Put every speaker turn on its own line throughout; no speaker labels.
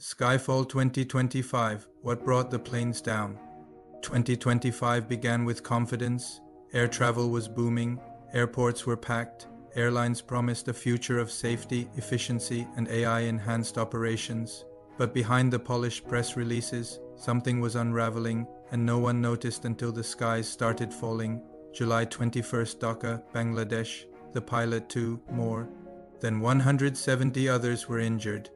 Skyfall 2025, what brought the planes down? 2025 began with confidence. Air travel was booming, airports were packed, airlines promised a future of safety, efficiency, and AI-enhanced operations. But behind the polished press releases, something was unraveling, and no one noticed until the skies started falling. July 21st, Dhaka, Bangladesh. The pilot, too, more than 170 others were injured.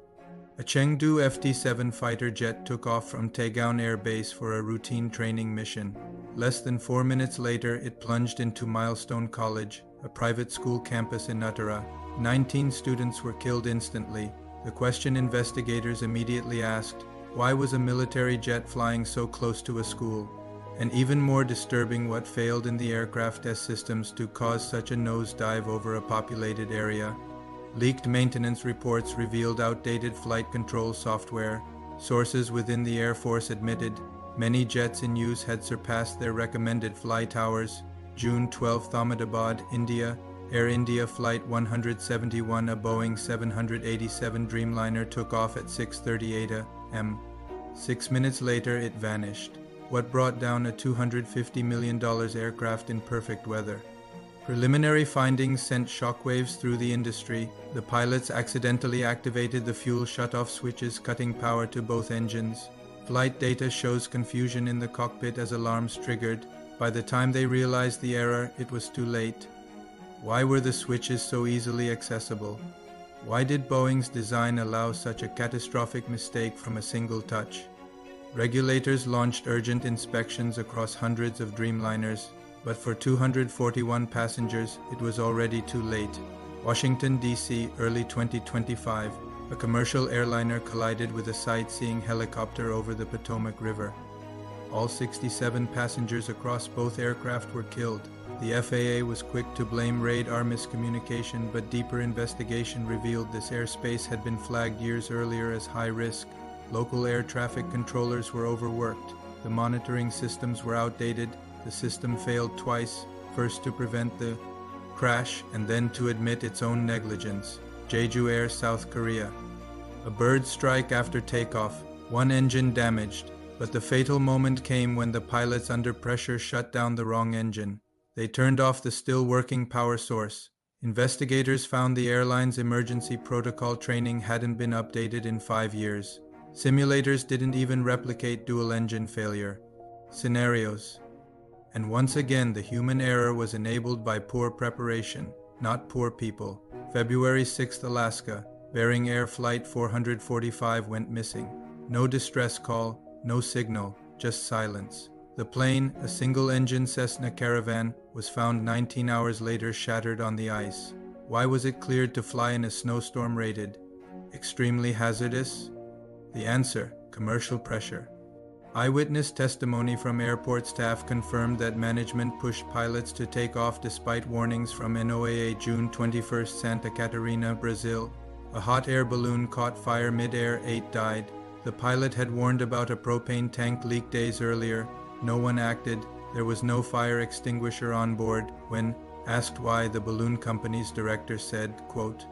A Chengdu FT-7 fighter jet took off from Taegaon Air Base for a routine training mission. Less than 4 minutes later, it plunged into Milestone College, a private school campus in Uttara. 19 students were killed instantly. The question investigators immediately asked, why was a military jet flying so close to a school? And even more disturbing, what failed in the aircraft test systems to cause such a nosedive over a populated area? Leaked maintenance reports revealed outdated flight control software. Sources within the Air Force admitted many jets in use had surpassed their recommended flight hours. June 12, Ahmedabad, India. Air India Flight 171, a Boeing 787 Dreamliner, took off at 6:38 a.m. 6 minutes later, it vanished. What brought down a $250 million aircraft in perfect weather? Preliminary findings sent shockwaves through the industry. The pilots accidentally activated the fuel shutoff switches, cutting power to both engines. Flight data shows confusion in the cockpit as alarms triggered. By the time they realized the error, it was too late. Why were the switches so easily accessible? Why did Boeing's design allow such a catastrophic mistake from a single touch? Regulators launched urgent inspections across hundreds of Dreamliners, but for 241 passengers, it was already too late. Washington, D.C., early 2025, a commercial airliner collided with a sightseeing helicopter over the Potomac River. All 67 passengers across both aircraft were killed. The FAA was quick to blame radar miscommunication, but deeper investigation revealed this airspace had been flagged years earlier as high risk. Local air traffic controllers were overworked. The monitoring systems were outdated. The system failed twice, first to prevent the crash and then to admit its own negligence. Jeju Air, South Korea. A bird strike after takeoff, one engine damaged, but the fatal moment came when the pilots under pressure shut down the wrong engine. They turned off the still working power source. Investigators found the airline's emergency protocol training hadn't been updated in 5 years. Simulators didn't even replicate dual engine failure scenarios. And once again, the human error was enabled by poor preparation, not poor people. February 6th, Alaska. Bering Air Flight 445 went missing. No distress call, no signal, just silence. The plane, a single-engine Cessna Caravan, was found 19 hours later shattered on the ice. Why was it cleared to fly in a snowstorm rated extremely hazardous? The answer: commercial pressure. Eyewitness testimony from airport staff confirmed that management pushed pilots to take off despite warnings from NOAA. June 21, Santa Catarina, Brazil. A hot air balloon caught fire mid-air, 8 died. The pilot had warned about a propane tank leak days earlier. No one acted. There was no fire extinguisher on board. When asked why, the balloon company's director said, quote,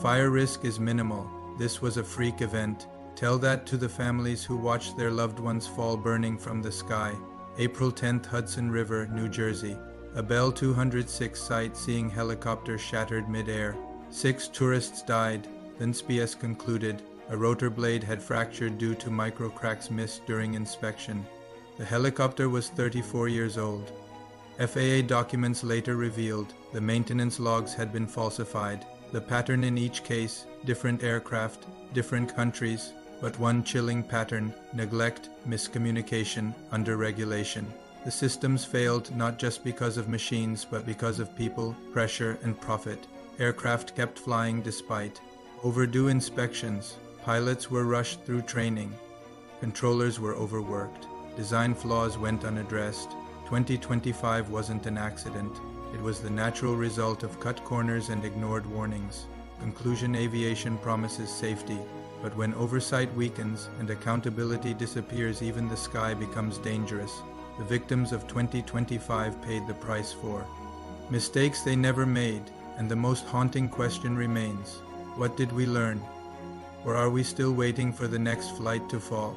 "Fire risk is minimal. This was a freak event. Tell that to the families who watched their loved ones fall burning from the sky." April 10th, Hudson River, New Jersey. A Bell 206 sightseeing helicopter shattered mid-air. 6 tourists died. Then SBS concluded a rotor blade had fractured due to microcracks missed during inspection. The helicopter was 34 years old. FAA documents later revealed the maintenance logs had been falsified. The pattern in each case, different aircraft, different countries, but one chilling pattern: neglect, miscommunication, under-regulation. The systems failed not just because of machines, but because of people, pressure, and profit. Aircraft kept flying despite overdue inspections. Pilots were rushed through training. Controllers were overworked. Design flaws went unaddressed. 2025 wasn't an accident. It was the natural result of cut corners and ignored warnings. Conclusion: aviation promises safety, but when oversight weakens and accountability disappears, even the sky becomes dangerous. The victims of 2025 paid the price for mistakes they never made, and the most haunting question remains: what did we learn? Or are we still waiting for the next flight to fall?